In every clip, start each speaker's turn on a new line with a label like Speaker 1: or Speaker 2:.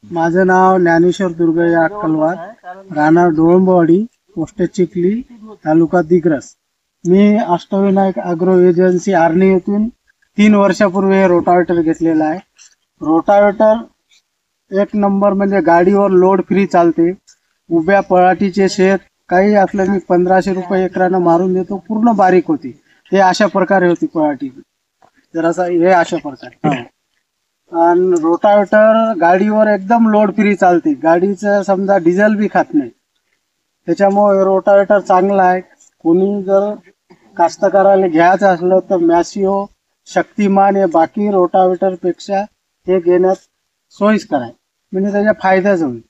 Speaker 1: माझं नाव ज्ञानेश्वर दुर्गय्या अक्कलवार, राहणार डोळंबवाडी, पोस्ट चिखली, तालुका दिग्रस. मी Ashtavinayak agro agency Arni येथून 3 वर्षापूर्वी हे रोटावेटर घेतलेला आहे. रोटावेटर एक नंबर, म्हणजे गाडीवर लोड फ्री चालते. उभ्या पळाटीचे शेत काही असलं मी 1500 रुपये एकरानं मारून देतो. पूर्ण बारीक होती. हे अशा प्रकारे होती पळाटी, जरासा हे अशा प्रकारे. आणि रोटावेटर गाडीवर एकदम लोड फ्री चालते. गाडीचं समजा डिझेल बी खात नाही. त्याच्यामुळे रोटावेटर चांगला आहे. कोणी जर कास्तकाराला घ्यायचं असलं तर मॅसिओ, शक्तिमान हे बाकी रोटावेटर पेक्षा हे घेण्यात सोयीस्कर आहे, म्हणजे त्याचा फायदाच होईल.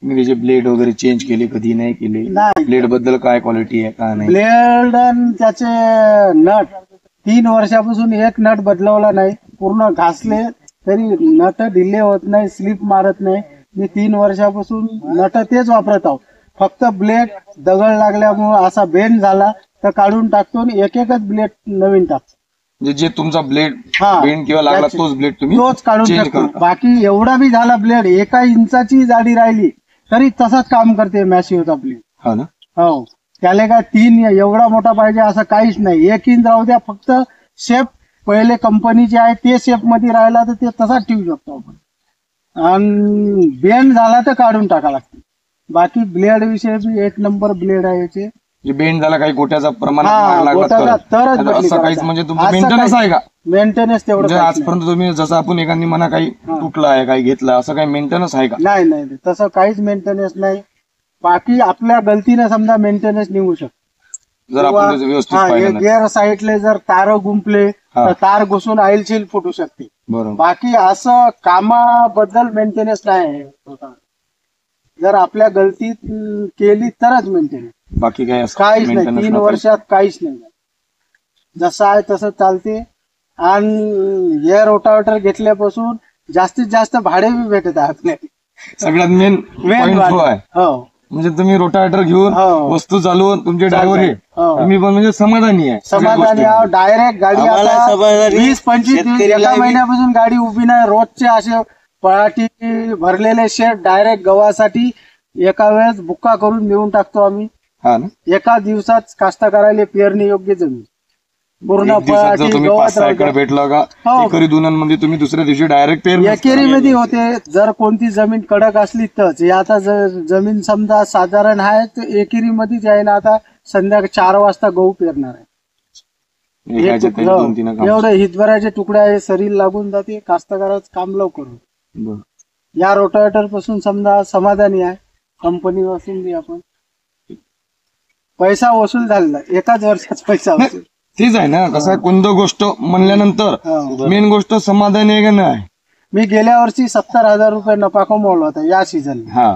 Speaker 2: मी त्याचे ब्लेड वगैरे चेंज केले कधी नाही केले?
Speaker 1: नाही,
Speaker 2: ब्लेड बद्दल काय क्वालिटी आहे का नाही?
Speaker 1: ब्लेड आणि त्याचे नट 3 वर्षापासून एक नट बदलवला नाही. पूर्ण घासले तरी नट ढिले होत नाही, स्लिप मारत नाही. मी 3 वर्षापासून नट तेच वापरत आहोत. फक्त ब्लेड दगड लागल्यामुळे असा बेंड झाला तर काढून टाकतो आणि एकच ब्लेड नवीन टाकतो.
Speaker 2: म्हणजे जे तुमचा ब्लेड
Speaker 1: हा,
Speaker 2: बेंड किंवा लागला तोच ब्लेड तुम्ही
Speaker 1: तोच काढून
Speaker 2: चेंज
Speaker 1: टाकतो.
Speaker 2: करता?
Speaker 1: बाकी एवढा बी झाला ब्लेड, 1 इंचाची जाडी राहिली तरी तसंच काम करते मॅसिओचा ब्लेड.
Speaker 2: हा ना.
Speaker 1: हो, त्याला काय 3 एवढा मोठा पाहिजे असं काहीच नाही. 1 इंच राहू द्या, फक्त शेप पहिले कंपनीचे आहे ते शेप मध्ये राहिला तर ते तसाच ठेवू शकतो आपण. आणि बेंड झाला तर काढून टाका लागते. बाकी ब्लेड विषयी बी 1 नंबर ब्लेड आहे याचे.
Speaker 2: जे बेंड झाला काही गोट्याचा प्रमाण
Speaker 1: हा, गोट्याचा तरच बदली
Speaker 2: असं काहीच
Speaker 1: करायचा.
Speaker 2: म्हणजे तुमचं
Speaker 1: असं
Speaker 2: मेंटेनन्स आहे का?
Speaker 1: मेंटेनन्स तेवढं
Speaker 2: म्हणजे
Speaker 1: काहीच नाही.
Speaker 2: आजपर्यंत तुम्ही जसं आपण एखादी म्हणा काही तुटलं आहे काही घेतलं असं काही मेंटेनन्स आहे का?
Speaker 1: नाही नाही, तसं काहीच मेंटेनन्स नाही. बाकी आपल्या गलतीने समजा मेंटेनन्स निघू शकतो.
Speaker 2: जर आपण त्याचं व्यवस्थित पाहिलं नाही.
Speaker 1: गिअर साईडले जर तार गुंपले तर तार घुसून ऑइल सील फुटू शकते.
Speaker 2: बरोबर.
Speaker 1: बाकी असं कामाबद्दल मेंटेनन्स नाही आहे. जर आपल्या गलतीत केली तरच मेंटेनन्स.
Speaker 2: बाकी काही असं
Speaker 1: काहीच नाही.
Speaker 2: maintenance
Speaker 1: 3
Speaker 2: नाही.
Speaker 1: वर्षात काहीच नाही. जसं आहे तसं चालते. आणि हे रोटावेटर घेतल्यापासून जास्तीत जास्त भाडे बी भेटत आहे आपल्याला.
Speaker 2: सगळ्यात मेन पॉइंट तो आहे.
Speaker 1: हो,
Speaker 2: म्हणजे तुम्ही रोटावेटर घेऊन
Speaker 1: हो.
Speaker 2: वस्तू चालवून तुमचे ड्रायव्हर हे
Speaker 1: हो.
Speaker 2: तुम्ही पण म्हणजे समाधानी आहे सगळ्या
Speaker 1: समाधानी आहो.
Speaker 2: गोष्टींनी.
Speaker 1: डायरेक्ट गाडी
Speaker 3: आम्हाला
Speaker 1: आता
Speaker 3: समाधानी,
Speaker 1: 20-25
Speaker 3: शेतकरीला
Speaker 1: एका महिन्यापासून गाडी उभी नाही. रोजचे असे पळाटी भरलेले शेड डायरेक्ट गव्हासाठी एका वेळेस बुक्का करून देऊन टाकतो आम्ही.
Speaker 2: हा ना.
Speaker 1: एका दिवसात कास्तकाराला पेरणी योग्य जमीन पूर्ण
Speaker 2: एक दिवसात जर
Speaker 1: पळाटी
Speaker 2: तुम्ही
Speaker 1: गवत
Speaker 2: 5-6 एकर भेटलं का
Speaker 1: हो.
Speaker 2: एकरी दुनांमध्ये तुम्ही दुसऱ्या दिवशी डायरेक्ट पेरणी
Speaker 1: एकेरीमध्ये होते. जर कोणती जमीन कडक असली तरच. हे आता जमीन समजा साधारण आहे तर एकेरीमध्येच आहे ना. आता संध्याकाळी 4 वाजता गहू पेरणार आहे.
Speaker 2: एकाच्या तरी 2-3 काम.
Speaker 1: एवढे हितभराचे तुकडे आहे, शरीर लागून जाते. कास्तकाराचं काम लवकर होतं.
Speaker 2: बरं.
Speaker 1: या रोटावेटर पासून समजा समाधानी आहे. कंपनी पासून बी आपण पैसा वसूल झालेला, एकाच वर्षात पैसा वसूल.
Speaker 2: तेच आहे ना. कसं आहे, कोणतं गोष्ट म्हणल्यानंतर
Speaker 1: हो.
Speaker 2: मेन गोष्ट समाधान आहे का नाही.
Speaker 1: मी गेल्या वर्षी 70,000 रुपये नफा कमवला होता या सीझन.
Speaker 2: हा,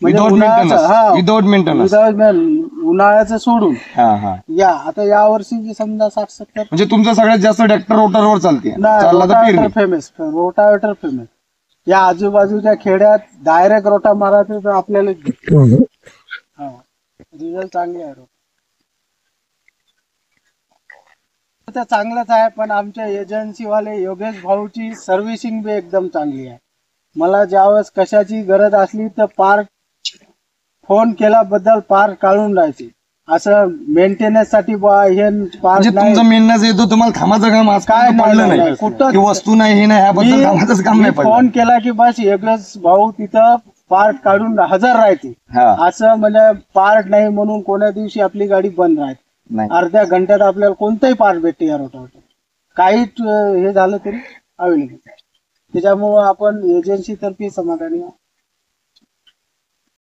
Speaker 2: विदाउट मेंटेनन्स. Without maintenance.
Speaker 1: उन्हाळ्याचं सोडून.
Speaker 2: हा हा.
Speaker 1: आता या वर्षी समजा 60-70.
Speaker 2: म्हणजे तुमचं सगळ्यात जास्त ट्रॅक्टर रोटरवर चालते. चालला तर
Speaker 1: रोटावेटर
Speaker 2: पेरणी.
Speaker 1: Famous, rotavator famous. या आजूबाजूच्या खेड्यात डायरेक्ट रोटा मारायचे तर आपल्याला रिझल्ट चांगले आहे. तर चांगलंच आहे, पण आमच्या एजन्सीवाले योगेश भाऊची सर्व्हिसिंग बी एकदम चांगली आहे. मला ज्यावेळेस कशाची गरज असली तर पार्ट फोन केल्याबद्दल पार्ट काढून राहायचे. असं मेंटेनन्स साठी हे पार्ट
Speaker 2: म्हणजे
Speaker 1: नाही.
Speaker 2: तुमचं मेंटेनन्स येतो तुम्हाला थांबाचं काम आज
Speaker 1: काय नाही,
Speaker 2: पडलं
Speaker 1: नाही,
Speaker 2: नाही.
Speaker 1: कुठंच
Speaker 2: की वस्तू नाही हे नाही ह्याबद्दल कामाचंच काम नाही पडलं.
Speaker 1: फोन केला की बस योगेश भाऊ तिथं पार्ट काढून हजर राहते.
Speaker 2: हा.
Speaker 1: असं म्हणजे पार्ट नाही म्हणून कोण्या दिवशी आपली गाडी बंद राहते.
Speaker 2: नाही.
Speaker 1: अर्ध्या घंट्यात आपल्याला कोणताही पार्ट भेटते या रोटावेटर. काही हे झालं तरी अवेलेबल. त्याच्यामुळं आपण एजन्सी तर्फे समाधानी आहोत.